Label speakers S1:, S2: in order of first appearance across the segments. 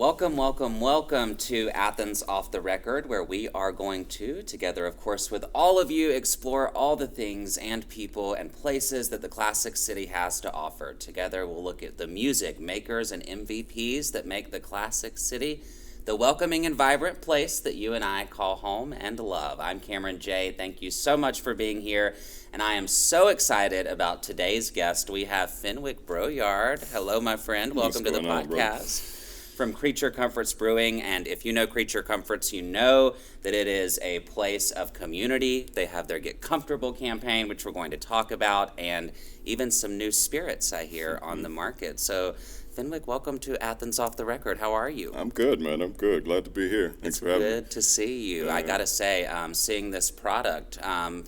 S1: Welcome, welcome, welcome to Athens Off the Record, where we are going to, together of course with all of you, explore all the things and people and places that the classic city has to offer. Together we'll look at the music, makers, and MVPs that make the classic city the welcoming and vibrant place that you and I call home and love. I'm Cameron J. Thank you so much for being here, and I am so excited about today's guest. We have Fenwick Broyard. Hello, my friend. Welcome to the podcast. From Creature Comforts Brewing, and if you know Creature Comforts, you know that it is a place of community. They have their Get Comfortable campaign, which we're going to talk about, and even some new spirits I hear on the market. So, Fenwick, welcome to Athens Off the Record. How are you?
S2: I'm good, man. I'm good. Glad to be here. Thanks for having me.
S1: It's good to see you. I gotta say, seeing this product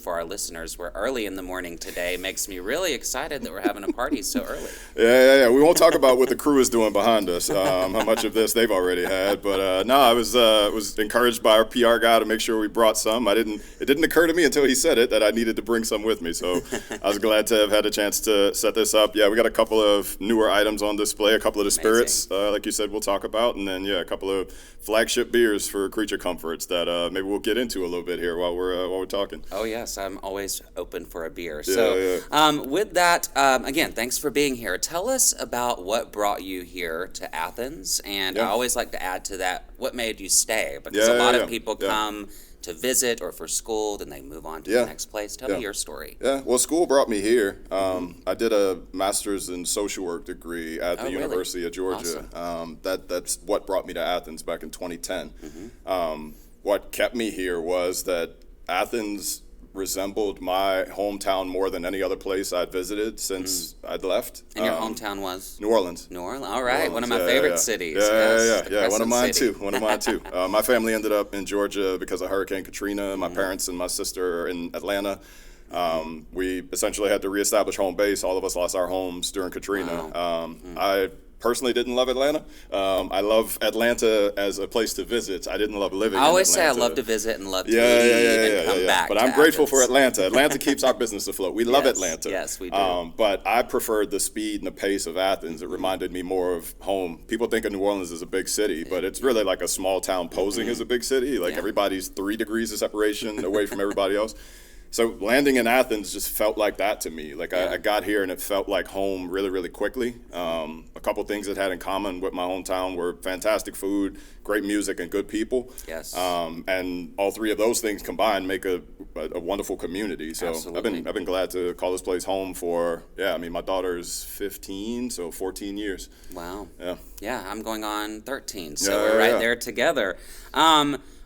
S1: for our listeners, we're early in the morning today, makes me really excited that we're having a party so early.
S2: Yeah. We won't talk about what the crew is doing behind us, how much of this they've already had. But no, I was encouraged by our PR guy to make sure we brought some. It didn't occur to me until he said it that I needed to bring some with me. So I was glad to have had a chance to set this up. Yeah, we got a couple of newer items on display. A couple of the spirits, like you said, we'll talk about, and then a couple of flagship beers for Creature Comforts that maybe we'll get into a little bit here while we're talking.
S1: Oh yes, I'm always open for a beer.
S2: Yeah.
S1: With that, again, thanks for being here. Tell us about what brought you here to Athens, and I always like to add to that, what made you stay? Because a lot of people come to visit or for school, then they move on to the next place. Tell me your story.
S2: Yeah, well, school brought me here. I did a master's in social work degree at the University of Georgia.
S1: Awesome.
S2: That's what brought me to Athens back in 2010. What kept me here was that Athens resembled my hometown more than any other place I'd visited since I'd left.
S1: And your hometown was?
S2: New Orleans.
S1: New Orleans, all right. One of my favorite cities.
S2: Yeah, one of mine too. My family ended up in Georgia because of Hurricane Katrina. My parents and my sister are in Atlanta. We essentially had to reestablish home base. All of us lost our homes during Katrina.
S1: Wow.
S2: I personally didn't love Atlanta. I love Atlanta as a place to visit. I didn't love living in Atlanta.
S1: I always say I love to visit and love to leave and come back.
S2: But I'm grateful for Atlanta. Atlanta keeps our business afloat. We love Atlanta.
S1: Yes, we do.
S2: But I preferred the speed and the pace of Athens. It reminded me more of home. People think of New Orleans as a big city, but it's really like a small town posing as a big city. Like everybody's 3 degrees of separation away from everybody else. So landing in Athens just felt like that to me. Like I got here and it felt like home really, really quickly. A couple things it had in common with my hometown were fantastic food, great music, and good people.
S1: Yes.
S2: And all 3 of those things combined make a wonderful community. So
S1: Absolutely.
S2: I've been glad to call this place home for, my daughter's 15, so 14 years.
S1: Wow.
S2: Yeah.
S1: Yeah, I'm going on 13, so we're right there together.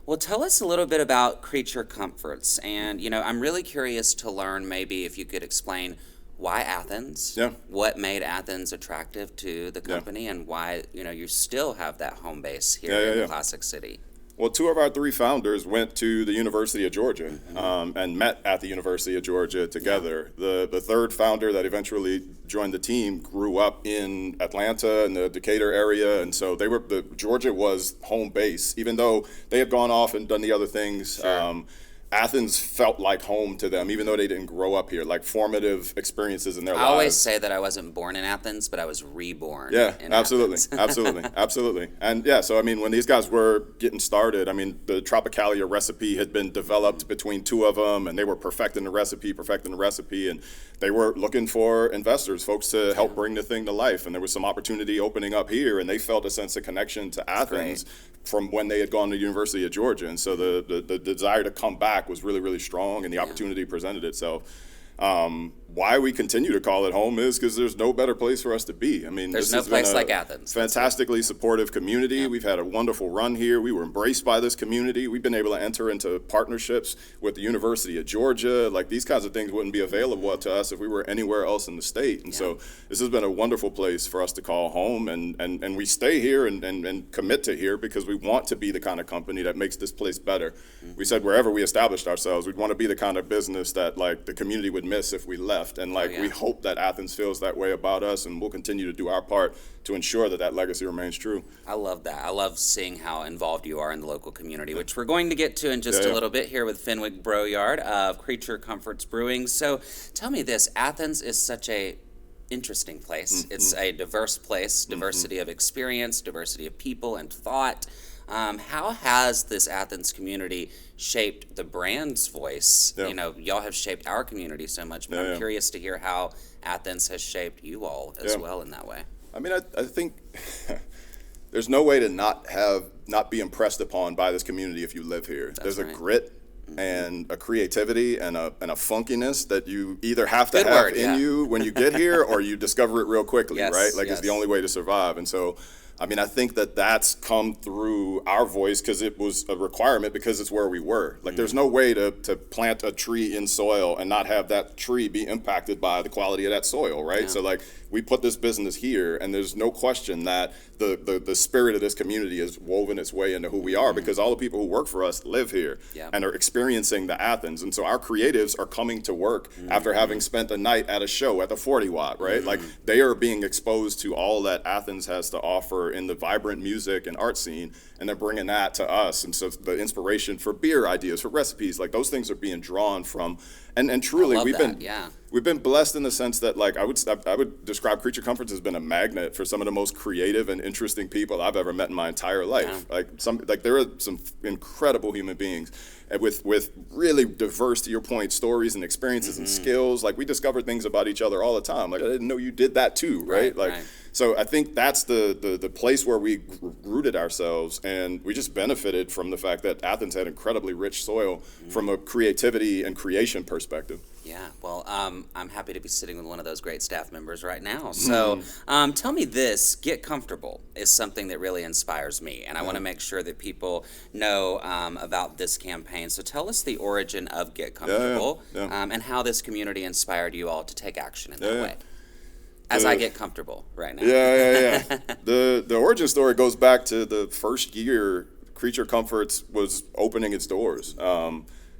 S1: Well, tell us a little bit about Creature Comforts, and I'm really curious to learn maybe if you could explain why Athens, what made Athens attractive to the company, and why you still have that home base here in the classic city.
S2: Well, 2 of our 3 founders went to the University of Georgia and met at the University of Georgia together. The 3rd founder that eventually joined the team grew up in Atlanta and the Decatur area, and so Georgia was home base. Even though they had gone off and done the other things, Athens felt like home to them, even though they didn't grow up here, like formative experiences in their lives.
S1: I always say that I wasn't born in Athens, but I was reborn in
S2: absolutely.
S1: Athens.
S2: Absolutely. And so when these guys were getting started, the Tropicalia recipe had been developed between 2 of them, and they were perfecting the recipe, and they were looking for investors, folks to help bring the thing to life. And there was some opportunity opening up here, and they felt a sense of connection to Athens from when they had gone to the University of Georgia. And so the desire to come back was really, really strong, and the opportunity presented itself. Why we continue to call it home is because there's no better place for us to be.
S1: There's no place like Athens.
S2: Fantastically supportive community. Yeah. We've had a wonderful run here. We were embraced by this community. We've been able to enter into partnerships with the University of Georgia. Like, these kinds of things wouldn't be available to us if we were anywhere else in the state. And so this has been a wonderful place for us to call home. And we stay here and commit to here because we want to be the kind of company that makes this place better. We said wherever we established ourselves, we'd want to be the kind of business that the community would miss if we left. And we hope that Athens feels that way about us, and we'll continue to do our part to ensure that legacy remains true.
S1: I love that. I love seeing how involved you are in the local community, which we're going to get to in just a little bit here with Fenwick Broyard of Creature Comforts Brewing. So tell me this, Athens is such a interesting place. It's a diverse place, diversity of experience, diversity of people and thought. How has this Athens community shaped the brand's voice?
S2: Yeah.
S1: You know, y'all have shaped our community so much, but I'm curious to hear how Athens has shaped you all as well in that way.
S2: I mean, I think there's no way to not be impressed upon by this community if you live here. There's a grit and a creativity and a funkiness that you either have to have in you when you get here, or you discover it real quickly, right? Like it's the only way to survive. And so, I mean, I think that's come through our voice because it was a requirement, because it's where we were. Like, there's no way to plant a tree in soil and not have that tree be impacted by the quality of that soil, right? Yeah. So, like, we put this business here, and there's no question that the spirit of this community has woven its way into who we are, because all the people who work for us live here and are experiencing the Athens. And so our creatives are coming to work after having spent a night at a show at the 40 Watt, right? Like, they are being exposed to all that Athens has to offer in the vibrant music and art scene, and they're bringing that to us. And so the inspiration for beer ideas, for recipes, like, those things are being drawn from, and truly we've been blessed in the sense that, like, I would describe Creature Comforts as been a magnet for some of the most creative and interesting people I've ever met in my entire life. There are some incredible human beings with really diverse, to your point, stories and experiences and skills. Like, we discover things about each other all the time. Like, I didn't know you did that too, right? So I think that's the place where we rooted ourselves, and we just benefited from the fact that Athens had incredibly rich soil from a creativity and creation perspective.
S1: Yeah, well, I'm happy to be sitting with one of those great staff members right now. So tell me this, Get Comfortable is something that really inspires me, and I want to make sure that people know about this campaign. So tell us the origin of Get Comfortable and how this community inspired you all to take action in that way. As I get comfortable right now.
S2: The origin story goes back to the first year Creature Comforts was opening its doors.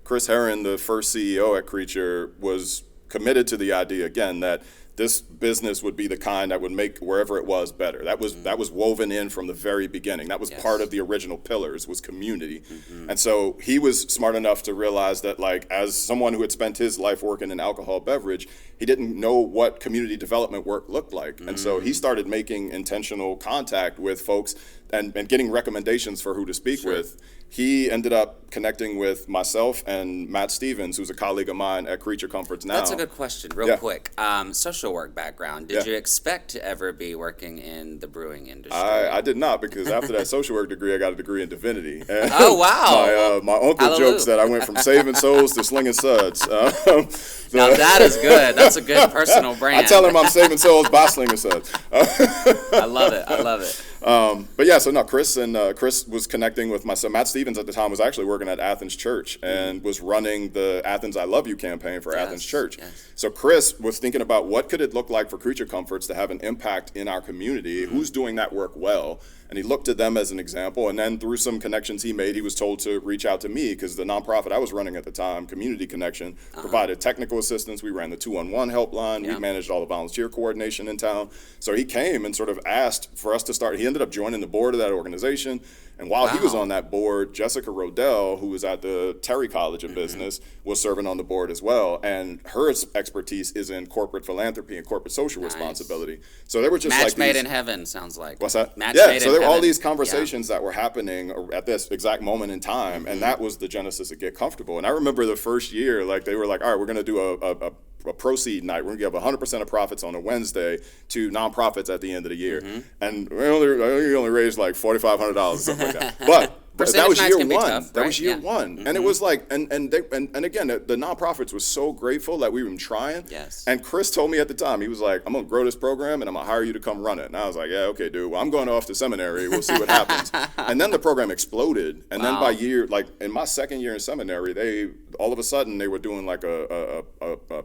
S2: Chris Herron, the first CEO at Creature, was committed to the idea, again, that this business would be the kind that would make wherever it was better. That was woven in from the very beginning. That was part of the original pillars, was community. And so he was smart enough to realize that, like, as someone who had spent his life working in alcohol beverage, he didn't know what community development work looked like. And so he started making intentional contact with folks and getting recommendations for who to speak with. He ended up connecting with myself and Matt Stevens, who's a colleague of mine at Creature Comforts now.
S1: That's a good question, real quick. Social work background. Did you expect to ever be working in the brewing industry?
S2: I did not, because after that social work degree, I got a degree in divinity. And
S1: oh, wow.
S2: My uncle jokes that I went from saving souls to slinging suds.
S1: Now that is good. That's a good personal brand.
S2: I tell him I'm saving souls by slinging suds.
S1: I love it. I love it.
S2: But yeah, so no, Chris was connecting with myself. Matt Stevens at the time was actually working at Athens Church and was running the Athens I Love You campaign for Athens Church. So Chris was thinking about what could it look like for Creature Comforts to have an impact in our community, who's doing that work well. And he looked to them as an example, and then through some connections he made, he was told to reach out to me, because the nonprofit I was running at the time, Community Connection, provided technical assistance. We ran the 211 helpline. We managed all the volunteer coordination in town. So he came and sort of asked for us to start. He ended up joining the board of that organization. And while he was on that board, Jessica Rodell, who was at the Terry College of Business, was serving on the board as well. And her expertise is in corporate philanthropy and corporate social responsibility. So they were just
S1: match made in heaven, sounds like.
S2: What's that?
S1: Match made
S2: so
S1: in
S2: there were all
S1: heaven.
S2: these conversations that were happening at this exact moment in time, and that was the genesis of Get Comfortable. And I remember the first year, like, they were like, all right, we're going to do a proceed night. We're going to give 100% of profits on a Wednesday to nonprofits at the end of the year. And we only raised like $4,500 or something like that. But that was year one. That was year one. And it was like, and again, the nonprofits were so grateful that we were trying. And Chris told me at the time, he was like, I'm going to grow this program and I'm going to hire you to come run it. And I was like, yeah, okay, dude. Well, I'm going off to seminary. We'll see what happens. And then the program exploded. And then by year, like in my second year in seminary, all of a sudden they were doing like a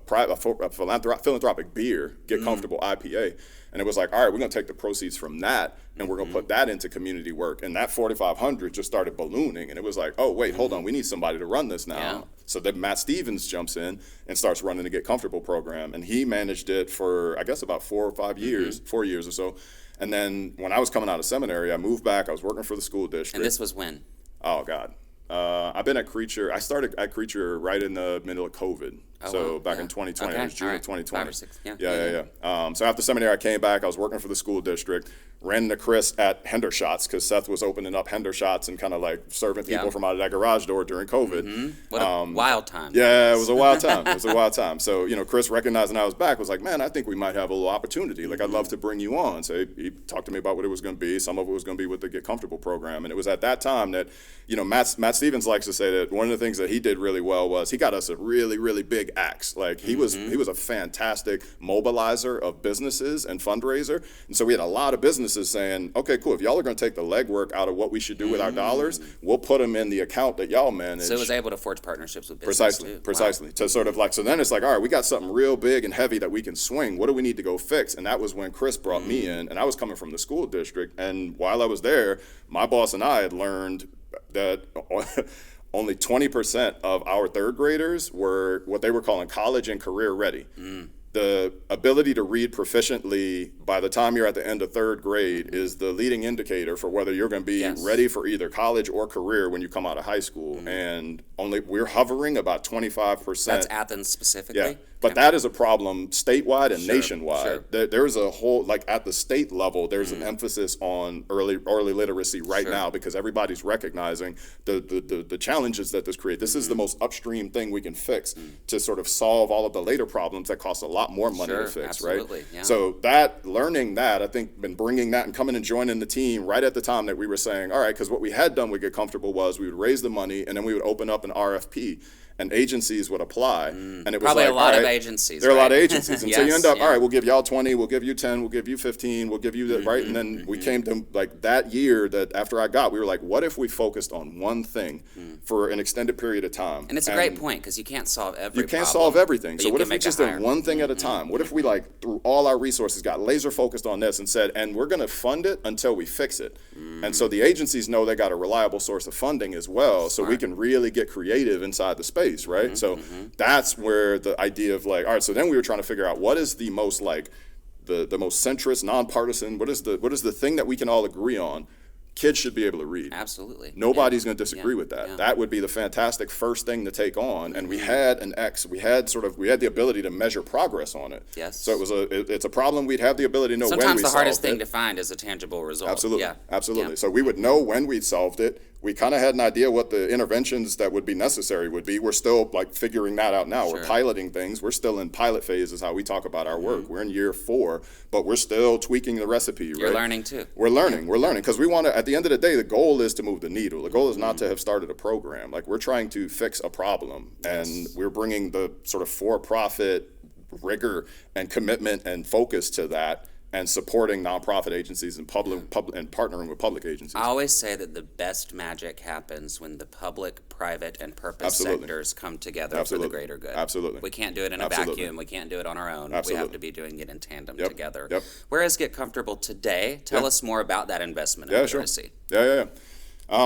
S2: philanthropic beer, Get Comfortable IPA. And it was like, all right, we're going to take the proceeds from that and we're going to put that into community work. And that 4,500 just started ballooning. And it was like, oh, wait, hold on. We need somebody to run this now. So then Matt Stevens jumps in and starts running the Get Comfortable program. And he managed it for, I guess, about 4 or 5 years, 4 years or so. And then when I was coming out of seminary, I moved back. I was working for the school district.
S1: And this was when?
S2: Oh, God. I've been at Creature. I started at Creature right in the middle of COVID. So
S1: wow.
S2: back
S1: Yeah.
S2: in 2020,
S1: Okay.
S2: it was June
S1: All
S2: of
S1: right.
S2: 2020.
S1: 5 or 6. Yeah.
S2: Yeah. So after seminary, I came back. I was working for the school district. Ran into Chris at Hendershots because Seth was opening up Hendershots and kind of like serving people
S1: Yeah.
S2: from out of that garage door during COVID.
S1: What a wild time.
S2: Yeah, it was a wild time. It was a wild time. So, Chris, recognizing I was back, was like, man, I think we might have a little opportunity. Like, I'd love to bring you on. So he talked to me about what it was going to be. Some of it was going to be with the Get Comfortable program. And it was at that time that, Matt Stevens likes to say that one of the things that he did really well was he got us a really, really big axe. Like, he was a fantastic mobilizer of businesses and fundraiser. And so we had a lot of businesses saying, okay, cool, if y'all are going to take the legwork out of what we should do with our dollars, we'll put them in the account that y'all manage.
S1: So it was able to forge partnerships with business too.
S2: Precisely.
S1: Wow.
S2: To sort of like, so then it's like, all right, we got something real big and heavy that we can swing. What do we need to go fix? And that was when Chris brought me in, and I was coming from the school district. And while I was there, my boss and I had learned that only 20% of our third graders were what they were calling college and career ready. The ability to read proficiently by the time you're at the end of third grade is the leading indicator for whether you're going to be ready for either college or career when you come out of high school. And we're hovering about 25%.
S1: That's Athens specifically?
S2: Yeah. But that is a problem statewide and nationwide.
S1: Sure.
S2: There's a whole, like at the state level, there's an emphasis on early literacy right now because everybody's recognizing the challenges that this creates. This is the most upstream thing we can fix to sort of solve all of the later problems that cost a lot more money to fix,
S1: absolutely,
S2: right?
S1: Yeah.
S2: So learning that, I think, and bringing that and coming and joining the team right at the time that we were saying, all right, because what we had done with Get Comfortable was we would raise the money and then we would open up an RFP. And agencies would apply, and it was
S1: probably
S2: like,
S1: a lot
S2: all
S1: of
S2: right,
S1: agencies.
S2: There are a lot of agencies, and so you end up,
S1: yeah.
S2: all right, we'll give y'all 20, we'll give you 10, we'll give you 15, we'll give you that, right? And then we came to like that year that after I got, we were like, what if we focused on one thing for an extended period of time?
S1: And it's a great point because you can't solve every
S2: You can't
S1: problem,
S2: solve everything.
S1: but
S2: So
S1: you
S2: what
S1: can
S2: if we
S1: make
S2: just
S1: it
S2: did
S1: higher.
S2: one thing at a time? What if we like through all our resources got laser focused on this and said, and we're going to fund it until we fix it. And so the agencies know they got a reliable source of funding as well, so we can really get creative inside the space, right? So that's where the idea of like, all right, so then we were trying to figure out what is the most like the most centrist, nonpartisan, what is the thing that we can all agree on? Kids should be able to read.
S1: Absolutely.
S2: Nobody's going to disagree with that.
S1: Yeah.
S2: That would be the fantastic first thing to take on. And we had we had the ability to measure progress on it.
S1: Yes.
S2: So it's a problem we'd have the ability to know when we
S1: Sometimes the hardest
S2: solved
S1: thing
S2: it.
S1: to find is a tangible result.
S2: Absolutely.
S1: Yeah.
S2: Absolutely.
S1: Yeah.
S2: So we would know when we'd solved it. We kind of had an idea what the interventions that would be necessary would be. We're still like figuring that out now.
S1: Sure.
S2: We're piloting things. We're still in pilot phase is how we talk about our work. We're in year 4, but we're still tweaking the recipe, right?
S1: You're learning too.
S2: We're learning because we want to, at the end of the day, the goal is to move the needle. The goal is not to have started a program. Like we're trying to fix a problem and we're bringing the sort of for-profit rigor and commitment and focus to that and supporting nonprofit agencies and public and partnering with public agencies.
S1: I always say that the best magic happens when the public, private, and purpose sectors come together for the greater good.
S2: Absolutely.
S1: We can't do it in a vacuum. We can't do it on our own. We have to be doing it in tandem together.
S2: Yep.
S1: Whereas Get Comfortable today, tell us more about that investment in literacy.
S2: Yeah.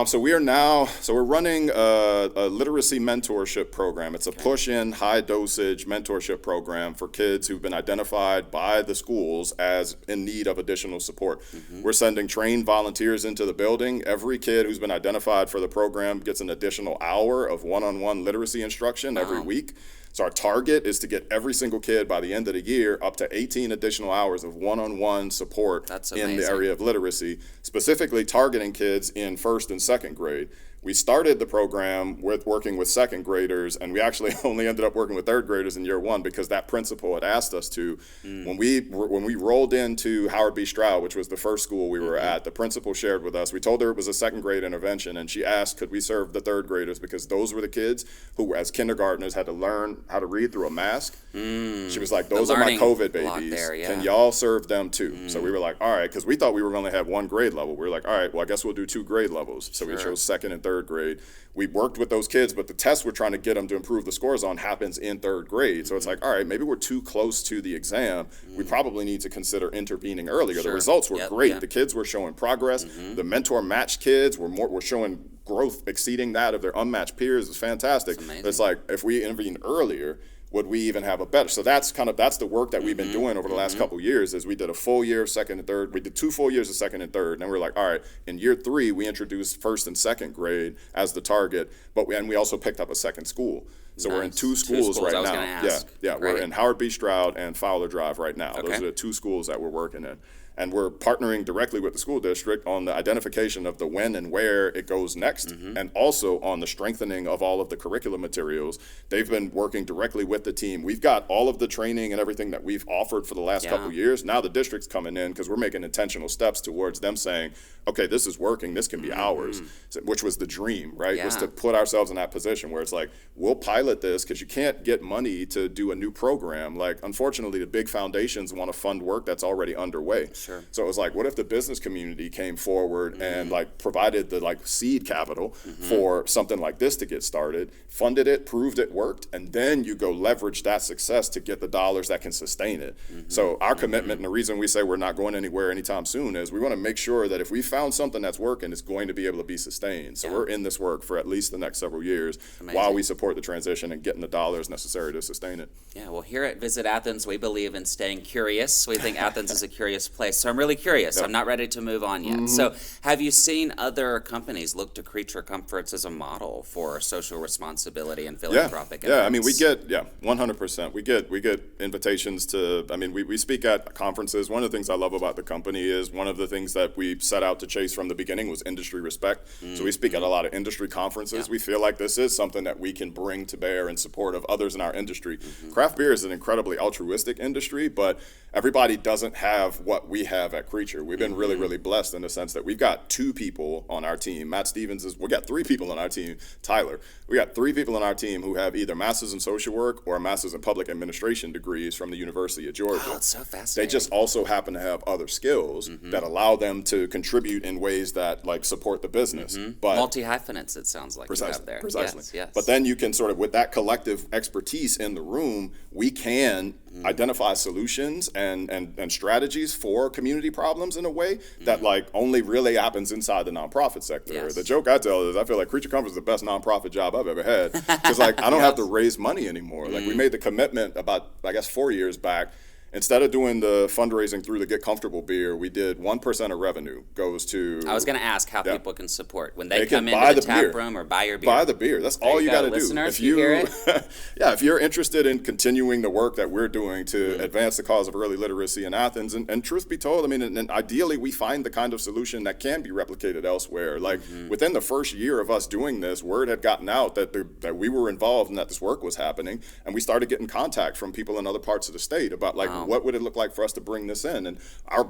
S2: So we're running a literacy mentorship program. It's a push-in, high-dosage mentorship program for kids who've been identified by the schools as in need of additional support. We're sending trained volunteers into the building. Every kid who's been identified for the program gets an additional hour of one-on-one literacy instruction every week. So our target is to get every single kid by the end of the year up to 18 additional hours of one-on-one support in the area of literacy, specifically targeting kids in first and second grade. We started the program with working with second graders, and we actually only ended up working with third graders in year 1 because that principal had asked us to. When we rolled into Howard B. Stroud, which was the first school we were at, the principal shared with us. We told her it was a second grade intervention, and she asked, could we serve the third graders because those were the kids who, as kindergartners, had to learn how to read through a mask. She was like, those are my COVID babies. Can y'all serve them too? So we were like, all right, because we thought we were going to have 1 grade level. We were like, all right, well, I guess we'll do 2 grade levels. So we chose second and third grade. We worked with those kids, but the test we're trying to get them to improve the scores on happens in third grade. So it's like, all right, maybe we're too close to the exam. We probably need to consider intervening earlier. The results were great. The kids were showing progress. The mentor matched kids were showing growth exceeding that of their unmatched peers. It's fantastic. It's like if we intervened earlier, would we even have a better? So that's the work that we've been doing over the last couple years. Is we did a full year of second and third. We did 2 full years of second and third, and then we're like, all right, in year 3 we introduced first and second grade as the target, but we also picked up a second school. So we're in 2 schools right now. Yeah, we're in Howard B. Stroud and Fowler Drive right now. Those are the 2 schools that we're working in. And we're partnering directly with the school district on the identification of the when and where it goes next, and also on the strengthening of all of the curriculum materials. They've been working directly with the team. We've got all of the training and everything that we've offered for the last couple years. Now the district's coming in because we're making intentional steps towards them saying, okay, this is working, this can be ours, which was the dream, right? Was to put ourselves in that position where it's like, we'll pilot this because you can't get money to do a new program. Like, unfortunately, the big foundations want to fund work that's already underway.
S1: Sure.
S2: So it was like, what if the business community came forward and like provided the like seed capital for something like this to get started, funded it, proved it worked, and then you go leverage that success to get the dollars that can sustain it. So our commitment, and the reason we say we're not going anywhere anytime soon, is we want to make sure that if we found something that's working, it's going to be able to be sustained. So we're in this work for at least the next several years while we support the transition and getting the dollars necessary to sustain it.
S1: Yeah, well, here at Visit Athens, we believe in staying curious. We think Athens is a curious place. So I'm really curious. I'm not ready to move on yet. So have you seen other companies look to Creature Comforts as a model for social responsibility and philanthropic efforts?
S2: I mean, we get 100%. We get invitations to, I mean, we speak at conferences. One of the things I love about the company is one of the things that we set out to chase from the beginning was industry respect. So we speak at a lot of industry conferences. We feel like this is something that we can bring to bear in support of others in our industry. Craft beer is an incredibly altruistic industry, but everybody doesn't have what we have at Creature. We've been really, really blessed in the sense that we've got 2 people on our team. Matt Stevens we got 3 people on our team. Tyler, we got 3 people on our team who have either masters in social work or masters in public administration degrees from the University of Georgia.
S1: Wow, it's so fascinating.
S2: They just also happen to have other skills that allow them to contribute in ways that like support the business. But
S1: multi-hyphenates, it sounds like you have there.
S2: Precisely.
S1: Yes.
S2: But then you can sort of, with that collective expertise in the room, we can identify solutions and strategies for community problems in a way that like only really happens inside the nonprofit sector. The joke I tell is I feel like Creature Comforts is the best nonprofit job I've ever had because like I don't have to raise money anymore. Like we made the commitment about, I guess, 4 years back. Instead of doing the fundraising through the Get Comfortable beer, we did 1% of revenue goes to.
S1: I was going to ask how people can support when they come into the tap room or buy your beer.
S2: Buy the beer. That's all you got to do.
S1: Listeners, if you hear it.
S2: If you're interested in continuing the work that we're doing to advance the cause of early literacy in Athens, and truth be told, I mean, and ideally we find the kind of solution that can be replicated elsewhere. Like within the first year of us doing this, word had gotten out that we were involved and that this work was happening, and we started getting contact from people in other parts of the state about like what would it look like for us to bring this in. And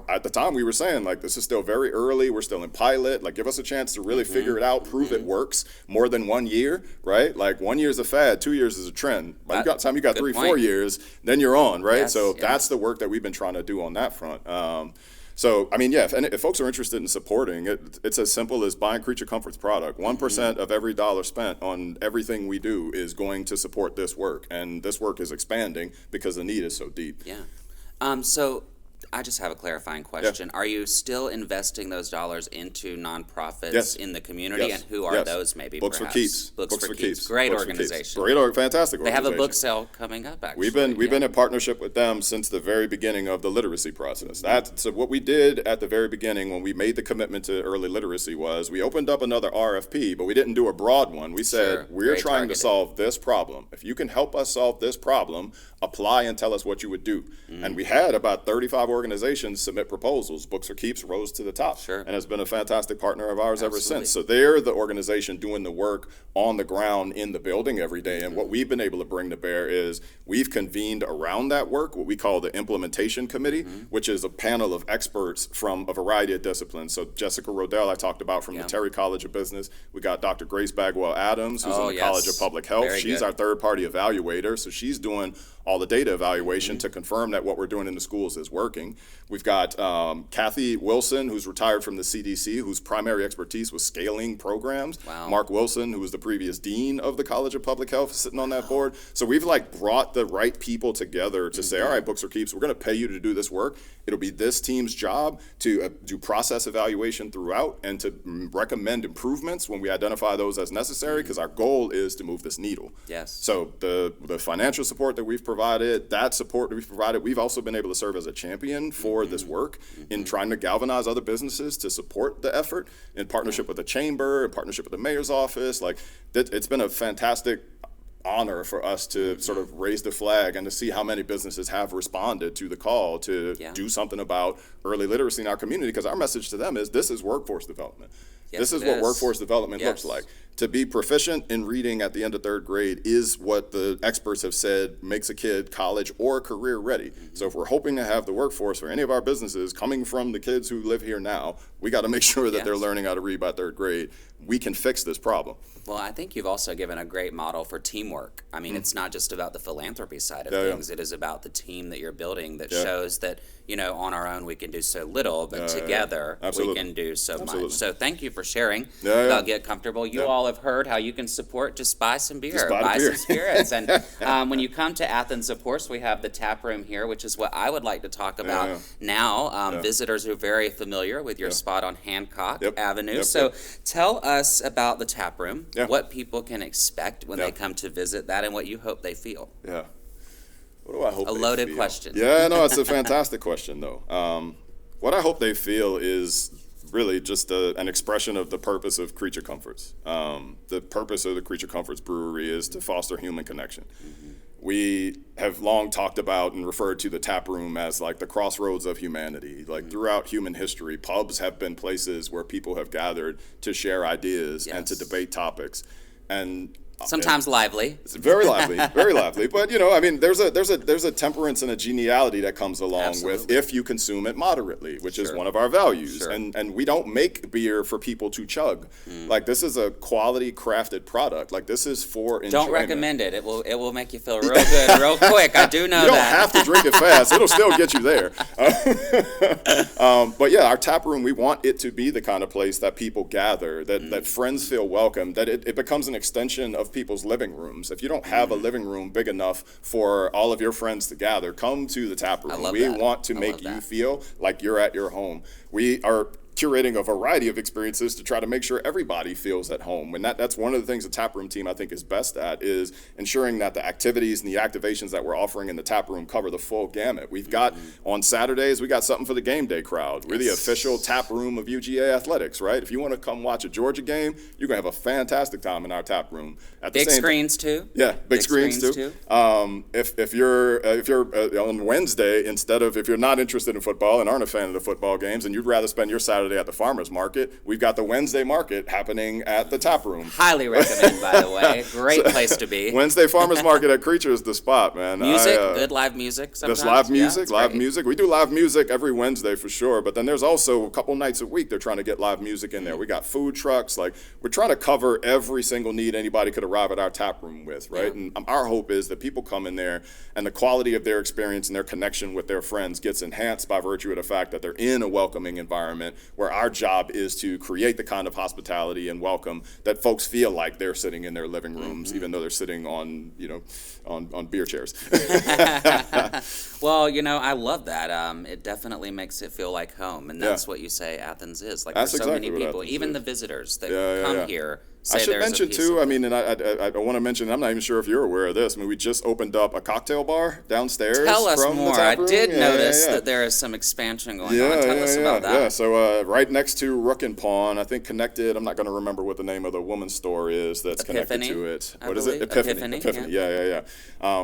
S2: at the time we were saying like this is still very early, we're still in pilot, like give us a chance to really figure it out, prove it works more than 1 year, right? Like 1 year is a fad, 2 years is a trend. By the time you got 3-4 years, then you're on, right? That's the work that we've been trying to do on that front. So, I mean, if folks are interested in supporting it, it's as simple as buying Creature Comforts product. 1% of every dollar spent on everything we do is going to support this work. And this work is expanding because the need is so deep.
S1: So I just have a clarifying question. Are you still investing those dollars into nonprofits in the community? And who are those maybe
S2: Books
S1: perhaps?
S2: for Keeps.
S1: Books for Keeps. Great organization.
S2: Fantastic organization.
S1: They have a book sale coming up, actually.
S2: We've been in partnership with them since the very beginning of the literacy process. So what we did at the very beginning when we made the commitment to early literacy was we opened up another RFP, but we didn't do a broad one. We said, we're trying to solve this problem. If you can help us solve this problem, apply and tell us what you would do. And we had about 35 organizations submit proposals. Books for Keeps rose to the top and has been a fantastic partner of ours ever since. So they're the organization doing the work on the ground in the building every day. And what we've been able to bring to bear is we've convened around that work what we call the implementation committee, which is a panel of experts from a variety of disciplines. So Jessica Rodell, I talked about from the Terry College of Business. We got Dr. Grace Bagwell Adams, who's in the College of Public Health. She's our third-party evaluator. So she's doing all the data evaluation to confirm that what we're doing in the schools is working. Brewing. We've got Kathy Wilson, who's retired from the CDC, whose primary expertise was scaling programs.
S1: Wow.
S2: Mark Wilson, who was the previous dean of the College of Public Health, sitting on that board. So we've brought the right people together to say, all right, Books or Keeps, we're going to pay you to do this work. It'll be this team's job to do process evaluation throughout and to recommend improvements when we identify those as necessary, because our goal is to move this needle.
S1: Yes.
S2: So the financial support that we've provided, we've also been able to serve as a champion for this work in trying to galvanize other businesses to support the effort in partnership with the chamber, in partnership with the mayor's office. It's been a fantastic honor for us to sort of raise the flag and to see how many businesses have responded to the call to do something about early literacy in our community, because our message to them is this is workforce development.
S1: Yes,
S2: this is what workforce development looks like. To be proficient in reading at the end of third grade is what the experts have said makes a kid college or career ready. So if we're hoping to have the workforce for any of our businesses coming from the kids who live here now, we got to make sure that they're learning how to read by third grade. We can fix this problem.
S1: Well, I think you've also given a great model for teamwork. I mean, it's not just about the philanthropy side of things. It is about the team that you're building that shows that, on our own we can do so little, but together we can do so much. So thank you for sharing about Get Comfortable. You all have heard how you can support. Just buy some beer, buy some spirits. And when you come to Athens, of course, we have the tap room here, which is what I would like to talk about now. Visitors are very familiar with your spot on Hancock Avenue. So tell us about the tap room, what people can expect when they come to visit that, and what you hope they feel.
S2: Yeah. What do I hope? A
S1: loaded question.
S2: Yeah, no, it's a fantastic question, though. What I hope they feel is really just an expression of the purpose of Creature Comforts. The purpose of the Creature Comforts Brewery is to foster human connection. We have long talked about and referred to the tap room as the crossroads of humanity. Throughout human history, pubs have been places where people have gathered to share ideas and to debate topics. And
S1: sometimes lively.
S2: It's very lively, very lively. But there's a temperance and a geniality that comes along with if you consume it moderately, which is one of our values. And we don't make beer for people to chug. This is a quality crafted product. This is for enjoyment.
S1: Don't recommend it. It will make you feel real good, real quick. I do know that.
S2: You don't have to drink it fast. It'll still get you there. But yeah, our tap room, we want it to be the kind of place that people gather, that friends feel welcome, that it becomes an extension of people's living rooms. If you don't have a living room big enough for all of your friends to gather, come to the tap room. We want to make you feel like you're at your home. We are curating a variety of experiences to try to make sure everybody feels at home. And that's one of the things the taproom team I think is best at, is ensuring that the activities and the activations that we're offering in the tap room cover the full gamut. We've got on Saturdays, we got something for the game day crowd. We're the official tap room of UGA athletics, right? If you want to come watch a Georgia game, you're gonna have a fantastic time in our tap room. At the
S1: big screens too.
S2: Yeah, big screens too. If you're on Wednesday, if you're not interested in football and aren't a fan of the football games, and you'd rather spend your Saturday at the farmer's market, we've got the Wednesday market happening at the tap room.
S1: Highly recommend, by the way. Great place to be.
S2: Wednesday farmer's market at Creature is the spot, man.
S1: Music, good live music sometimes.
S2: There's live music. We do live music every Wednesday for sure, but then there's also a couple nights a week they're trying to get live music in there. We got food trucks. We're trying to cover every single need anybody could arrive at our tap room with, right? And our hope is that people come in there and the quality of their experience and their connection with their friends gets enhanced by virtue of the fact that they're in a welcoming environment where our job is to create the kind of hospitality and welcome that folks feel like they're sitting in their living rooms, even though they're sitting on beer chairs.
S1: Well, I love that. It definitely makes it feel like home, and that's what you say Athens is. There's so many people, even the visitors that come here.
S2: I should mention too, and I want to mention, I'm not even sure if you're aware of this, we just opened up a cocktail bar downstairs.
S1: Tell us
S2: from
S1: more.
S2: The tap room.
S1: I did notice that there is some expansion going on. Tell us about that.
S2: Yeah, so right next to Rook and Pawn, I think connected, I'm not going to remember what the name of the woman's store is that's
S1: Epiphany,
S2: connected to it.
S1: What is it? Epiphany.
S2: Yeah.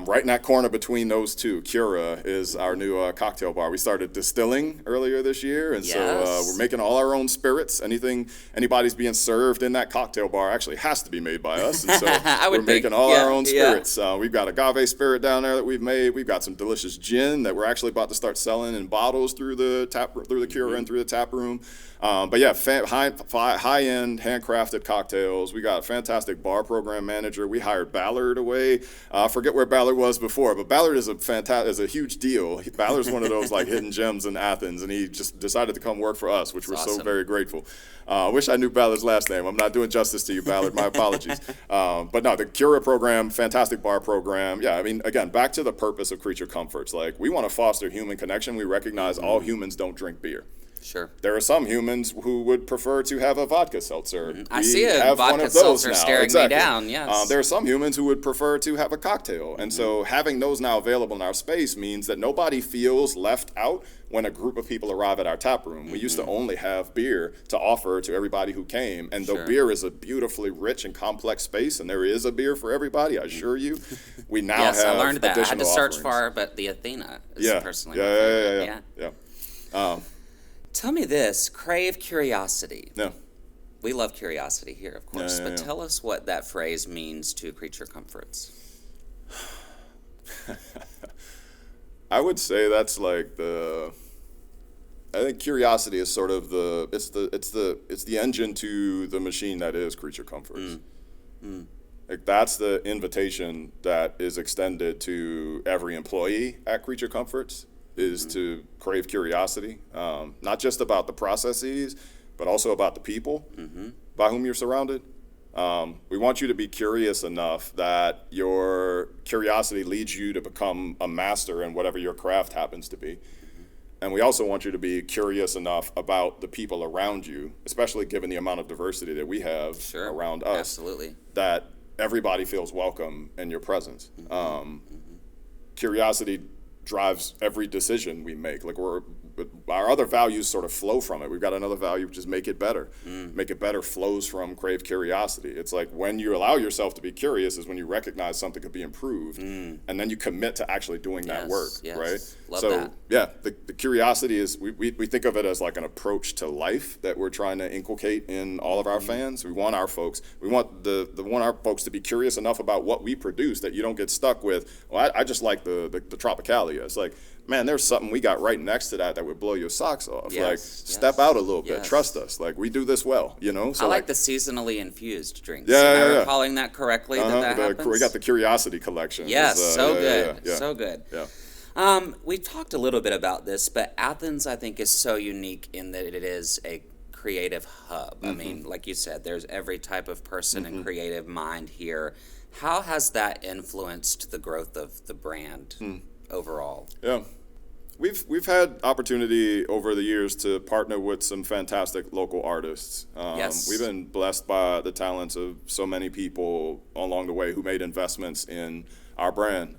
S2: Right in that corner between those two, Cura is our new cocktail bar. We started distilling earlier this year, and so we're making all our own spirits. Anybody's being served in that cocktail bar actually has to be made by us, and so
S1: we're
S2: making all our own spirits. We've got agave spirit down there that we've made. We've got some delicious gin that we're actually about to start selling in bottles through the Cura and through the tap room. But yeah, high-end handcrafted cocktails. We got a fantastic bar program manager. We hired Ballard away. I forget where Ballard was before, but Ballard is a huge deal. Ballard's one of those like hidden gems in Athens, and he just decided to come work for us, which we're so very grateful. I wish I knew Ballard's last name. I'm not doing justice to you, Ballard. My apologies. But no, the Cura program, fantastic bar program. Yeah, I mean, again, back to the purpose of Creature Comforts. Like, we want to foster human connection. We recognize all humans don't drink beer.
S1: Sure.
S2: There are some humans who would prefer to have a vodka seltzer.
S1: I see a vodka seltzer staring me down, yes.
S2: There are some humans who would prefer to have a cocktail. And so having those now available in our space means that nobody feels left out when a group of people arrive at our tap room. We used to only have beer to offer to everybody who came. And though beer is a beautifully rich and complex space, and there is a beer for everybody, I assure you, we now have
S1: I learned that. I had to search
S2: offerings.
S1: for, but the Athena is personally my favorite.
S2: Yeah.
S1: Tell me this, crave curiosity.
S2: No.
S1: We love curiosity here, of course, but tell us what that phrase means to Creature Comforts.
S2: I would say that's like I think curiosity is sort of it's the engine to the machine that is Creature Comforts. Like, that's the invitation that is extended to every employee at Creature Comforts, is to crave curiosity, not just about the processes, but also about the people by whom you're surrounded. We want you to be curious enough that your curiosity leads you to become a master in whatever your craft happens to be. And we also want you to be curious enough about the people around you, especially given the amount of diversity that we have around us,
S3: Absolutely.
S2: that everybody feels welcome in your presence. Curiosity drives every decision we make. Like, our other values sort of flow from it. We've got another value, which is make it better. Make it better flows from crave curiosity. It's like, when you allow yourself to be curious is when you recognize something could be improved, and then you commit to actually doing that work, right?
S3: Love that.
S2: Yeah, the curiosity is, we think of it as like an approach to life that we're trying to inculcate in all of our fans. We want our folks, we want our folks to be curious enough about what we produce that you don't get stuck with, well, I just like the Tropicalia. It's like, man, there's something we got right next to that would blow your socks off. Step out a little bit. Trust us. Like, we do this well, you know? So
S3: I like the seasonally infused drinks.
S2: Yeah,
S3: Am I recalling that correctly, that happens?
S2: We got the Curiosity collection.
S3: Yes, so good. So good.
S2: Yeah.
S3: We've talked a little bit about this, but Athens, I think, is so unique in that it is a creative hub. I mean, like you said, there's every type of person and creative mind here. How has that influenced the growth of the brand overall?
S2: Yeah. We've had opportunity over the years to partner with some fantastic local artists. We've been blessed by the talents of so many people along the way who made investments in our brand.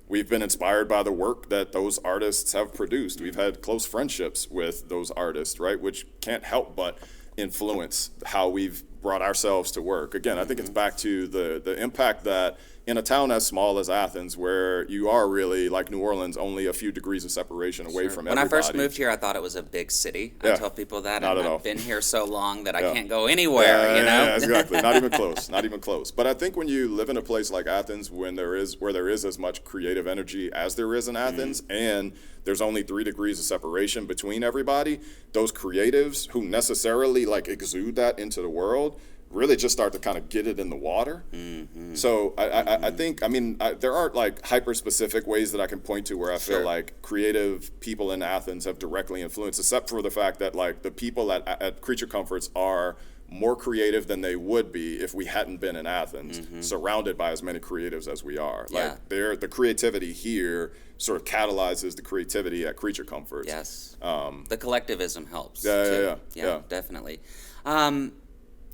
S2: We've been inspired by the work that those artists have produced. We've had close friendships with those artists, right, which can't help but influence how we've brought ourselves to work. Again, I think it's back to the impact that in a town as small as Athens, where you are really, like New Orleans, only a few degrees of separation away from everybody.
S3: When I first moved here, I thought it was a big city. I tell people that.
S2: Not at all.
S3: I've been here so long that I can't go anywhere, you know?
S2: Yeah, exactly. Not even close. Not even close. But I think when you live in a place like Athens, where there is as much creative energy as there is in Athens, and there's only 3 degrees of separation between everybody, those creatives who necessarily like exude that into the world really just start to kind of get it in the water. So I think, there aren't like hyper-specific ways that I can point to where I feel like creative people in Athens have directly influenced, except for the fact that like the people at Creature Comforts are more creative than they would be if we hadn't been in Athens, surrounded by as many creatives as we are. Like, the creativity here sort of catalyzes the creativity at Creature Comforts.
S3: Yes. The collectivism helps.
S2: Yeah,
S3: Definitely.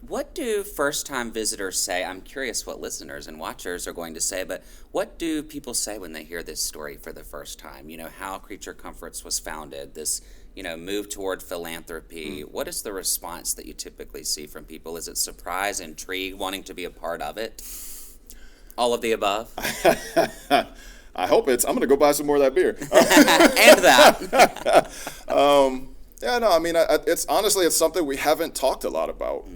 S3: What do first-time visitors say? I'm curious what listeners and watchers are going to say, but what do people say when they hear this story for the first time? You know, how Creature Comforts was founded, this, move toward philanthropy. What is the response that you typically see from people? Is it surprise, intrigue, wanting to be a part of it? All of the above?
S2: I hope I'm going to go buy some more of that beer.
S3: And that.
S2: Yeah, no, I mean, it's honestly, it's something we haven't talked a lot about.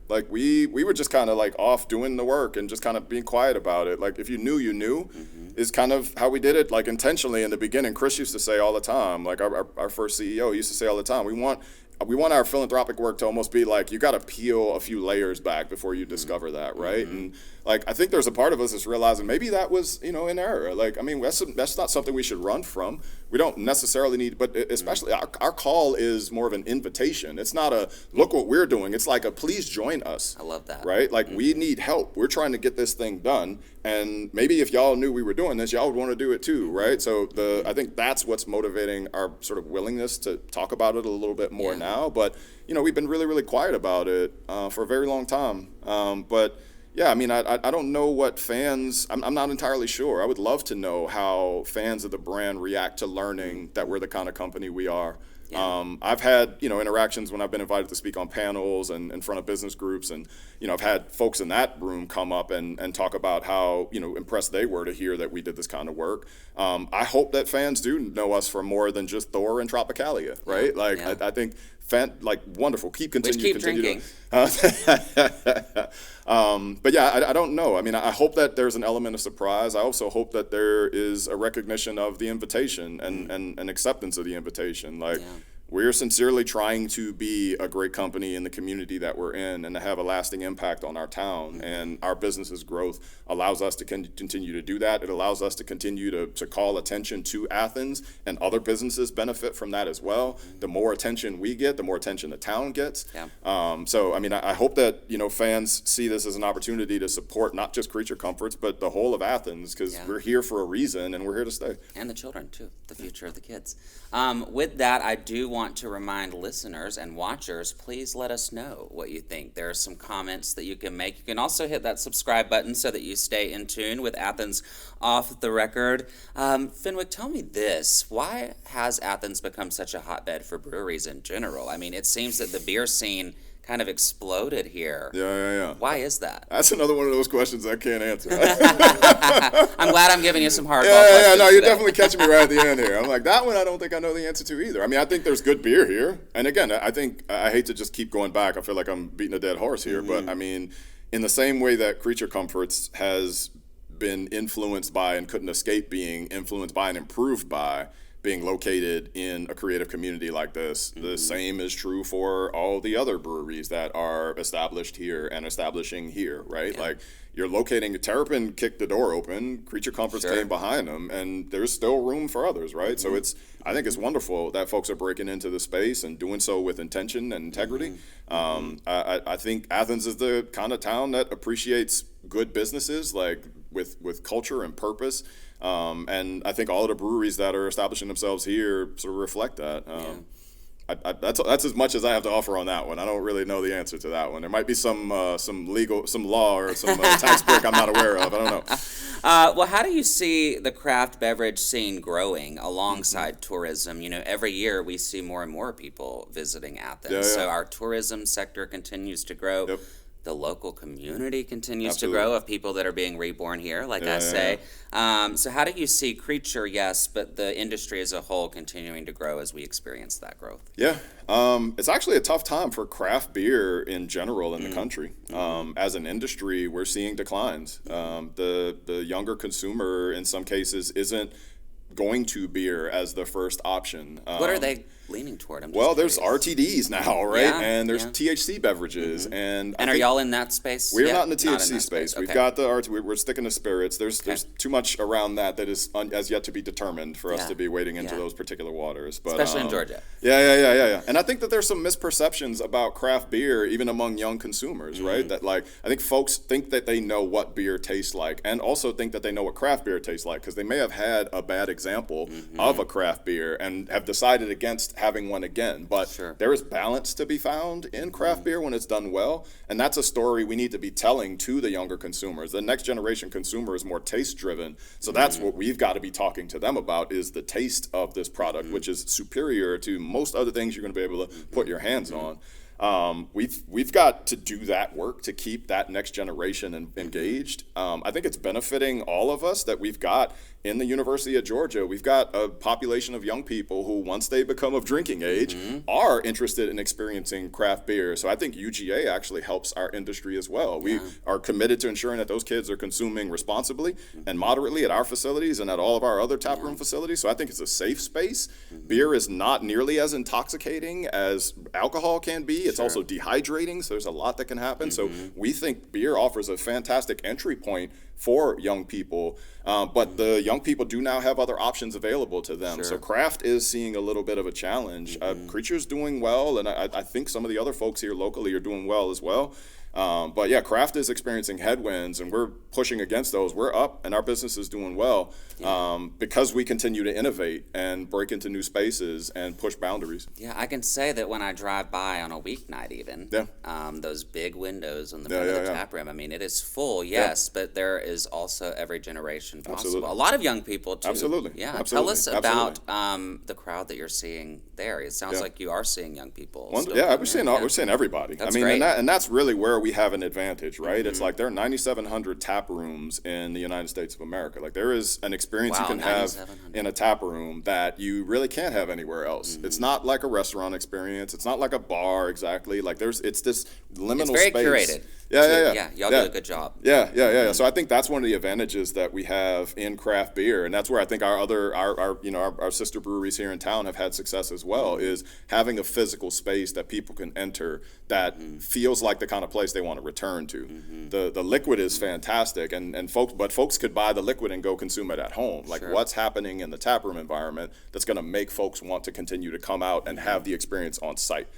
S2: Like we were just kind of like off doing the work and just kind of being quiet about it. Like if you knew, you knew, is kind of how we did it. Like intentionally in the beginning, Chris used to say all the time, like our first CEO used to say all the time, we want our philanthropic work to almost be like, you got to peel a few layers back before you discover that, right? And like, I think there's a part of us that's realizing maybe that was, in error. Like, I mean, that's not something we should run from. We don't necessarily need, but especially our call is more of an invitation. It's not a, look what we're doing. It's like a, please join us.
S3: I love that.
S2: Right? Like, we need help. We're trying to get this thing done. And maybe if y'all knew we were doing this, y'all would want to do it too, right? So I think that's what's motivating our sort of willingness to talk about it a little bit more now. But, we've been really, really quiet about it for a very long time. But yeah, I mean, I don't know what fans, I'm not entirely sure. I would love to know how fans of the brand react to learning that we're the kind of company we are. Yeah. I've had, interactions when I've been invited to speak on panels and in front of business groups. And, I've had folks in that room come up and talk about how, impressed they were to hear that we did this kind of work. I hope that fans do know us for more than just Thor and Tropicalia, right? I think wonderful. Keep
S3: drinking.
S2: But yeah, I don't know. I mean, I hope that there's an element of surprise. I also hope that there is a recognition of the invitation and acceptance of the invitation. We're sincerely trying to be a great company in the community that we're in and to have a lasting impact on our town. And our business's growth allows us to continue to do that. It allows us to continue to call attention to Athens, and other businesses benefit from that as well. The more attention we get, the more attention the town gets. Yeah. So, I mean, I hope that, fans see this as an opportunity to support not just Creature Comforts, but the whole of Athens, because we're here for a reason and we're here to stay.
S3: And the children, too, the future of the kids. With that, I do want to remind listeners and watchers, please let us know what you think. There are some comments that you can make. You can also hit that subscribe button so that you stay in tune with Athens Off the Record. Fenwick, tell me this. Why has Athens become such a hotbed for breweries in general? I mean, it seems that the beer scene kind of exploded here.
S2: Yeah.
S3: Why is that?
S2: That's another one of those questions I can't answer.
S3: I'm glad I'm giving you some hardball
S2: questions. Yeah, no, you're
S3: today.
S2: Definitely catching me right at the end here. I'm like, that one I don't think I know the answer to either. I mean, I think there's good beer here. And again, I hate to just keep going back. I feel like I'm beating a dead horse here. But I mean, in the same way that Creature Comforts has been influenced by and couldn't escape being influenced by and improved by being located in a creative community like this, the same is true for all the other breweries that are established here and establishing here, right? Yeah. Like, you're locating, Terrapin kicked the door open, Creature Comforts came behind them, and there's still room for others, right? So I think it's wonderful that folks are breaking into the space and doing so with intention and integrity. I think Athens is the kind of town that appreciates good businesses, like with culture and purpose. And I think all of the breweries that are establishing themselves here sort of reflect that. That's as much as I have to offer on that one. I don't really know the answer to that one. There might be some law or some tax break I'm not aware of. I don't know.
S3: Well, how do you see the craft beverage scene growing alongside tourism? Every year we see more and more people visiting Athens. So our tourism sector continues to grow. Yep. The local community continues to grow of people that are being reborn here, like I say. So how do you see Creature, yes, but the industry as a whole continuing to grow as we experience that growth?
S2: Yeah, it's actually a tough time for craft beer in general in the country. As an industry, we're seeing declines. The younger consumer, in some cases, isn't going to beer as the first option.
S3: What are they leaning toward?
S2: There's RTDs now, right? Yeah, and there's THC beverages. And
S3: are y'all in that space?
S2: We're not in the THC space. Okay. We've got the RT. We're sticking to spirits. There's too much around that is as yet to be determined for us to be wading into those particular waters. But,
S3: especially in Georgia.
S2: Yeah. And I think that there's some misperceptions about craft beer, even among young consumers, right? That I think folks think that they know what beer tastes like, and also think that they know what craft beer tastes like, because they may have had a bad example of a craft beer and have decided against having one again. But there is balance to be found in craft beer when it's done well, and that's a story we need to be telling to the younger consumers. The next generation consumer is more taste driven, so that's what we've got to be talking to them about, is the taste of this product, which is superior to most other things you're going to be able to put your hands on. We've got to do that work to keep that next generation engaged. I think it's benefiting all of us that we've got in the University of Georgia, we've got a population of young people who, once they become of drinking age, are interested in experiencing craft beer. So I think UGA actually helps our industry as well. We are committed to ensuring that those kids are consuming responsibly and moderately at our facilities and at all of our other taproom facilities. So I think it's a safe space. Beer is not nearly as intoxicating as alcohol can be. It's also dehydrating, so there's a lot that can happen. So we think beer offers a fantastic entry point for young people, but the young people do now have other options available to them. So craft is seeing a little bit of a challenge. Creature's doing well, and I think some of the other folks here locally are doing well as well. But yeah, craft is experiencing headwinds, and we're pushing against those. We're up, and our business is doing well because we continue to innovate and break into new spaces and push boundaries.
S3: Yeah, I can say that when I drive by on a weeknight even, those big windows on the front of the tap room, I mean, it is full, yes, but there is also every generation possible.
S2: Absolutely.
S3: A lot of young people, too.
S2: Absolutely.
S3: Yeah.
S2: Absolutely.
S3: Tell us about the crowd that you're seeing there. It sounds like you are seeing young people.
S2: We're seeing everybody.
S3: That's
S2: I mean,
S3: great.
S2: and that's really where we have an advantage, right? It's like there are 9,700 tap rooms in the United States of America. Like there is an experience you can have in a tap room that you really can't have anywhere else. It's not like a restaurant experience. It's not like a bar exactly. Like it's this liminal
S3: It's very
S2: space.
S3: curated.
S2: Yeah.
S3: Y'all do a good job.
S2: Yeah. So I think that's one of the advantages that we have in craft beer, and that's where I think our sister breweries here in town have had success as well. Is having a physical space that people can enter that feels like the kind of place they want to return to. The liquid is fantastic, and folks could buy the liquid and go consume it at home. Like what's happening in the taproom environment that's going to make folks want to continue to come out and have the experience on site.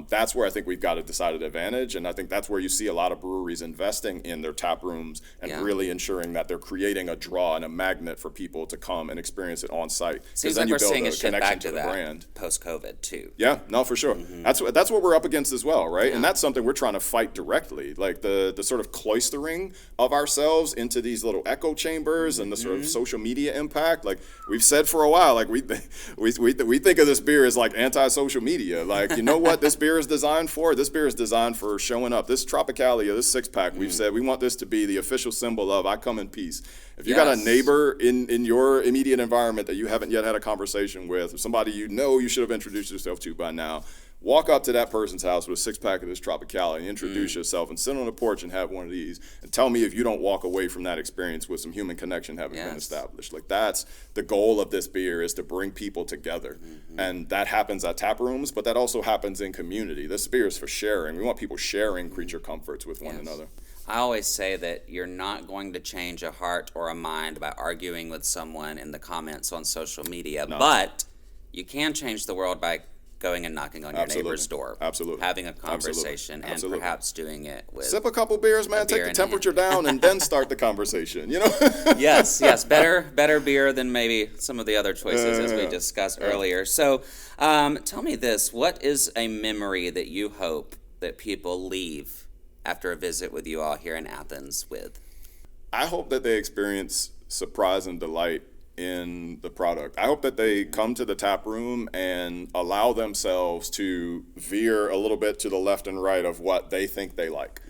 S2: That's where I think we've got a decided advantage, and I think that's where you see a lot of breweries investing in their tap rooms and really ensuring that they're creating a draw and a magnet for people to come and experience it on site.
S3: Seems
S2: then
S3: like
S2: you
S3: we're
S2: build
S3: seeing
S2: a
S3: a shift
S2: connection
S3: back
S2: to
S3: to
S2: the
S3: that
S2: brand.
S3: post-COVID, too.
S2: Yeah, no, for sure. That's what we're up against as well, right? And that's something we're trying to fight directly, like the sort of cloistering of ourselves into these little echo chambers and the sort of social media impact. Like we've said for a while, like we think of this beer as like anti-social media. Like, you know what this beer is designed for? This beer is designed for showing up. This Tropicalia, this six-pack, we've said we want this to be the official symbol of I come in peace. If you got a neighbor in your immediate environment that you haven't yet had a conversation with, or somebody you know you should have introduced yourself to by now, walk up to that person's house with a six-pack of this Tropicalia and introduce yourself and sit on the porch and have one of these and tell me if you don't walk away from that experience with some human connection having been established. Like that's the goal of this beer, is to bring people together. And that happens at tap rooms, but that also happens in community. This beer is for sharing. We want people sharing Creature Comforts with one another.
S3: I always say that you're not going to change a heart or a mind by arguing with someone in the comments on social media, but you can change the world by going and knocking on your neighbor's door. Having a conversation and perhaps doing it with
S2: sip a couple beers, man, take the temperature down and then start the conversation, you know?
S3: Yes, better beer than maybe some of the other choices as we discussed earlier. So tell me this, what is a memory that you hope that people leave after a visit with you all here in Athens with?
S2: I hope that they experience surprise and delight in the product. I hope that they come to the tap room and allow themselves to veer a little bit to the left and right of what they think they like.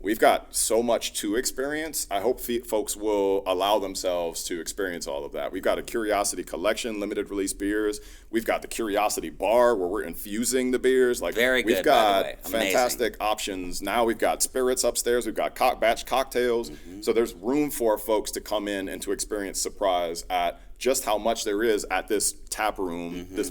S2: We've got so much to experience. I hope folks will allow themselves to experience all of that. We've got a Curiosity Collection, limited release beers. We've got the Curiosity Bar where we're infusing the beers. Like,
S3: very good,
S2: we've got
S3: by the way.
S2: fantastic options. Now we've got spirits upstairs. We've got batch cocktails. So there's room for folks to come in and to experience surprise at just how much there is at this tap room, this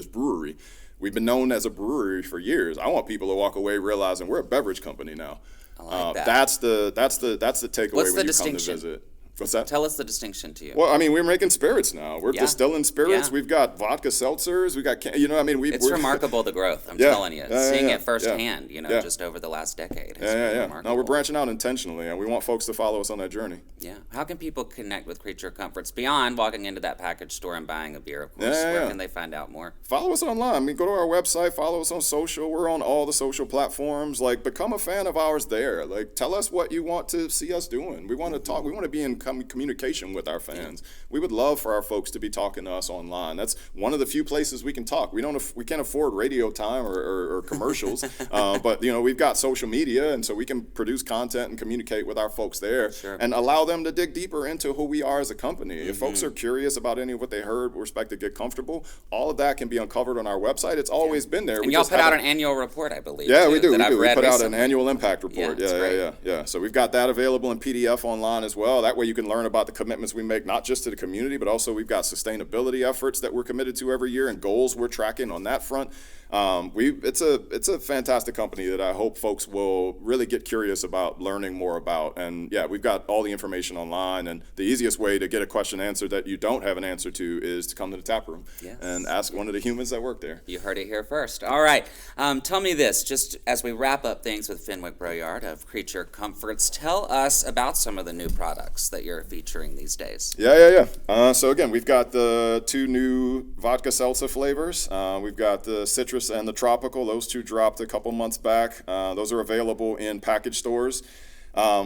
S2: brewery. We've been known as a brewery for years. I want people to walk away realizing we're a beverage company now.
S3: I like that.
S2: That's the takeaway
S3: What's
S2: when
S3: the
S2: you come to
S3: distinction?
S2: visit. What's that?
S3: Tell us the distinction to you.
S2: Well, I mean, we're making spirits now. We're distilling spirits.
S3: Yeah.
S2: We've got vodka seltzers. We got,
S3: it's remarkable, the growth. I'm telling you, seeing it firsthand.
S2: Yeah.
S3: Just over the last decade.
S2: No, we're branching out intentionally, and we want folks to follow us on that journey.
S3: Yeah. How can people connect with Creature Comforts beyond walking into that package store and buying a beer? Of course. Where can they find out more?
S2: Follow us online. I mean, go to our website. Follow us on social. We're on all the social platforms. Like, become a fan of ours there. Like, tell us what you want to see us doing. We want to talk. We want to be in communication with our fans. We would love for our folks to be talking to us online. That's one of the few places we can talk. We can't afford radio time or commercials, but we've got social media, and so we can produce content and communicate with our folks there, and allow them to dig deeper into who we are as a company. If folks are curious about any of what they heard, we expect to get comfortable. All of that can be uncovered on our website. It's always been there.
S3: And y'all put out an annual report, I believe.
S2: Yeah,
S3: too,
S2: we do. We put out
S3: recently.
S2: an annual impact report. Yeah. So we've got that available in PDF online as well. That way you can learn about the commitments we make, not just to the community, but also we've got sustainability efforts that we're committed to every year and goals we're tracking on that front. It's a fantastic company that I hope folks will really get curious about learning more about. And yeah, we've got all the information online, and the easiest way to get a question answered that you don't have an answer to is to come to the tap room and ask one of the humans that work there.
S3: You heard it here first. All right. Tell me this, just as we wrap up things with Fenwick Broyard of Creature Comforts, tell us about some of the new products that you're featuring these days.
S2: Yeah. So again, we've got the 2 new vodka seltzer flavors. We've got the citrus and the tropical. Those 2 dropped a couple months back. Those are available in package stores.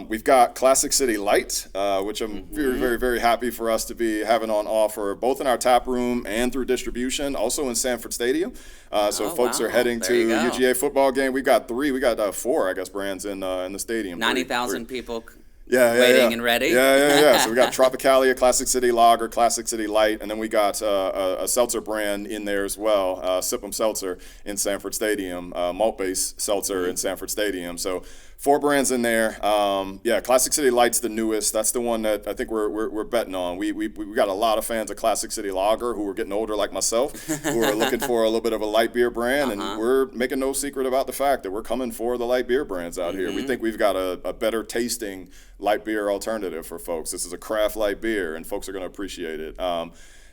S2: We've got Classic City Light, which I'm very, very, very happy for us to be having on offer, both in our tap room and through distribution, also in Sanford Stadium. So folks are heading to UGA football game. We got 4, I guess, brands in the stadium.
S3: 90,000 people.
S2: Waiting
S3: and ready.
S2: So we got Tropicalia, Classic City Lager, Classic City Light, and then we got a seltzer brand in there as well, Sip 'em Seltzer in Sanford Stadium, malt-based seltzer in Sanford Stadium. So 4 brands in there. Classic City Light's the newest. That's the one that I think we're betting on. We got a lot of fans of Classic City Lager who are getting older like myself, who are looking for a little bit of a light beer brand, and we're making no secret about the fact that we're coming for the light beer brands out here. We think we've got a better tasting light beer alternative for folks. This is a craft light beer, and folks are going to appreciate it.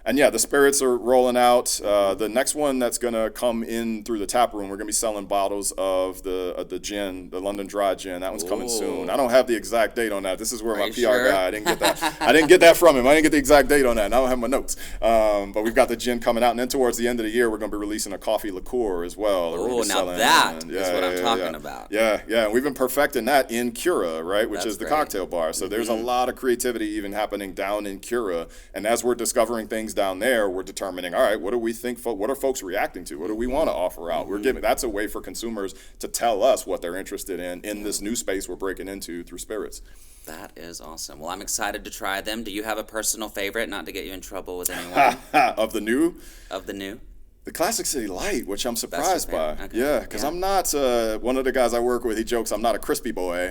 S2: And the spirits are rolling out. The next one that's going to come in through the tap room, we're going to be selling bottles of the gin, the London Dry Gin. That one's coming soon. I don't have the exact date on that. This is where my PR guy, I didn't get that. I didn't get that from him. I didn't get the exact date on that, and I don't have my notes. But we've got the gin coming out, and then towards the end of the year, we're going to be releasing a coffee liqueur as well.
S3: Now that is what I'm talking about.
S2: Yeah. We've been perfecting that in Cura, right, which is the cocktail bar. So there's a lot of creativity even happening down in Cura, and as we're discovering things down there, we're determining, all right, what do we think, what are folks reacting to? What do we want to offer out? That's a way for consumers to tell us what they're interested in this new space we're breaking into through spirits.
S3: That is awesome. Well, I'm excited to try them. Do you have a personal favorite, not to get you in trouble with anyone?
S2: Of the new?
S3: Of the new?
S2: The Classic City Light, which I'm surprised by.
S3: Okay.
S2: Because I'm not, one of the guys I work with, he jokes I'm not a crispy boy.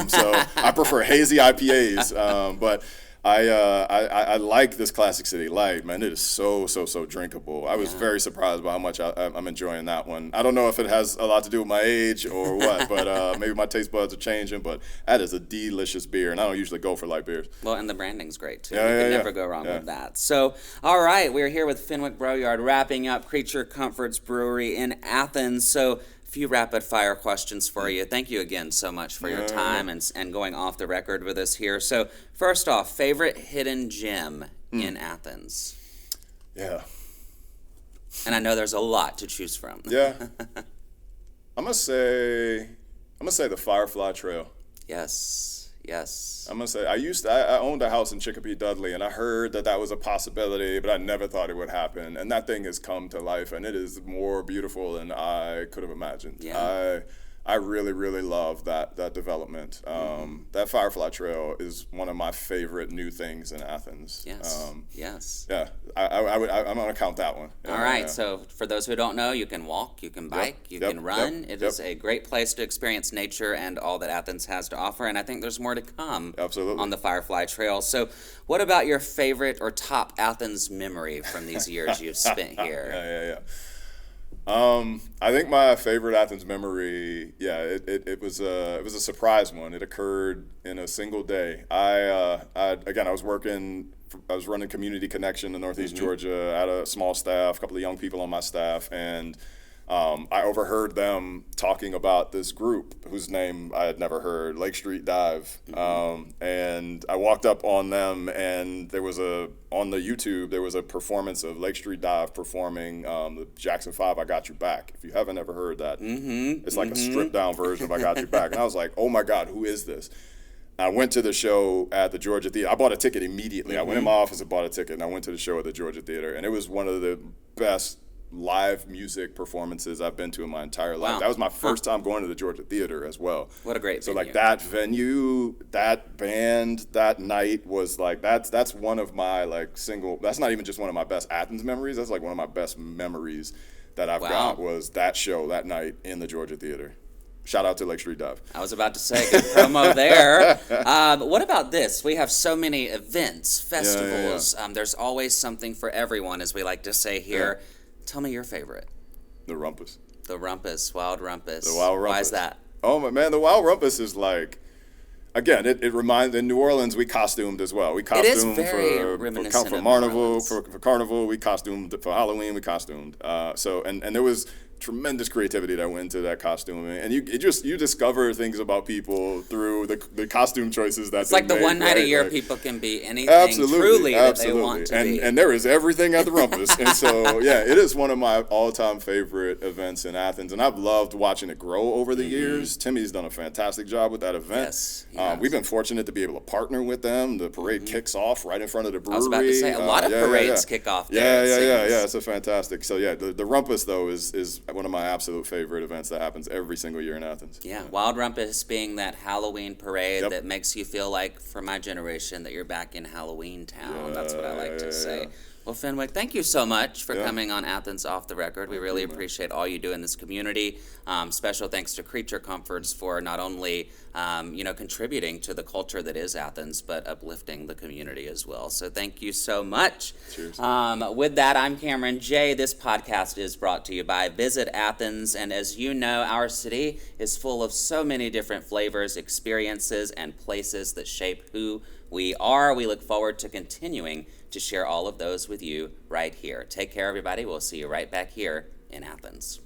S2: So I prefer hazy IPAs. But I like this Classic City Light, man. It is so drinkable. I was very surprised by how much I'm enjoying that one. I don't know if it has a lot to do with my age or what, but maybe my taste buds are changing. But that is a delicious beer, and I don't usually go for light beers.
S3: Well, and the branding's great, too. You can never go wrong with that. So, all right, we're here with Fenwick Broyard, wrapping up Creature Comforts Brewery in Athens. So, few rapid fire questions for you. Thank you again so much for your time and going off the record with us here. So first off, favorite hidden gem in Athens?
S2: Yeah.
S3: And I know there's a lot to choose from.
S2: Yeah. I'm gonna say the Firefly Trail.
S3: Yes.
S2: I'm gonna say I owned a house in Chicopee, Dudley, and I heard that was a possibility, but I never thought it would happen. And that thing has come to life, and it is more beautiful than I could have imagined.
S3: Yeah.
S2: I really, really love that development. That Firefly Trail is one of my favorite new things in Athens.
S3: Yes.
S2: Yeah, I'm gonna count that one.
S3: All right. So for those who don't know, you can walk, you can bike, you can run. It is a great place to experience nature and all that Athens has to offer. And I think there's more to come.
S2: Absolutely.
S3: On the Firefly Trail. So what about your favorite or top Athens memory from these years you've spent here?
S2: I think my favorite Athens memory, it was a surprise one. It occurred in a single day. I was running Community Connection in Northeast Georgia. I had a small staff, a couple of young people on my staff, and I overheard them talking about this group whose name I had never heard, Lake Street Dive. And I walked up on them, and on the YouTube, there was a performance of Lake Street Dive performing the Jackson 5, I Got You Back. If you haven't ever heard that, it's like a stripped down version of I Got You Back. And I was like, oh my God, who is this? I went to the show at the Georgia Theater. I bought a ticket immediately. I went in my office and bought a ticket, and I went to the show at the Georgia Theater, and it was one of the best live music performances I've been to in my entire life.
S3: Wow.
S2: That was my first time going to the Georgia Theater as well.
S3: What a great
S2: So
S3: venue.
S2: like that venue, that band, that night was like that's one of my like that's not even just one of my best Athens memories. That's like one of my best memories that I've got was that show that night in the Georgia Theater. Shout out to Lake Street Dive.
S3: I was about to say, good promo there. What about this? We have so many events, festivals. There's always something for everyone, as we like to say here. Tell me your favorite.
S2: The Rumpus.
S3: The Rumpus, Wild Rumpus.
S2: The Wild Rumpus.
S3: Why is that?
S2: Oh, man, the Wild Rumpus is like, again, it reminds, in New Orleans, we costumed as well. We costumed
S3: reminiscent
S2: for
S3: of
S2: Carnival, for Carnival, we costumed for Halloween, we costumed. And there was tremendous creativity that went into that costuming, and you discover things about people through the costume choices that
S3: it's like the
S2: make,
S3: one night
S2: right?
S3: a year
S2: Like,
S3: people can be anything truly that they want to be.
S2: And there is everything at the Rumpus. And so, yeah, it is one of my all-time favorite events in Athens, and I've loved watching it grow over the years. Timmy's done a fantastic job with that event.
S3: Yes.
S2: We've been fortunate to be able to partner with them. The parade kicks off right in front of the brewery.
S3: I was about to say, a lot of parades kick off there.
S2: Yeah, it's a fantastic. So, yeah, the Rumpus, though, is one of my absolute favorite events that happens every single year in Athens.
S3: Yeah, Wild Rumpus being that Halloween parade that makes you feel like, for my generation, that you're back in Halloween town. That's what I like to say. Well, Fenwick, thank you so much for coming on Athens Off the Record. We really appreciate all you do in this community. Special thanks to Creature Comforts for not only contributing to the culture that is Athens, but uplifting the community as well. So thank you so much.
S2: Cheers.
S3: With that, I'm Cameron J. This podcast is brought to you by Visit Athens. And as you know, our city is full of so many different flavors, experiences, and places that shape who we are. We look forward to continuing to share all of those with you right here. Take care, everybody. We'll see you right back here in Athens.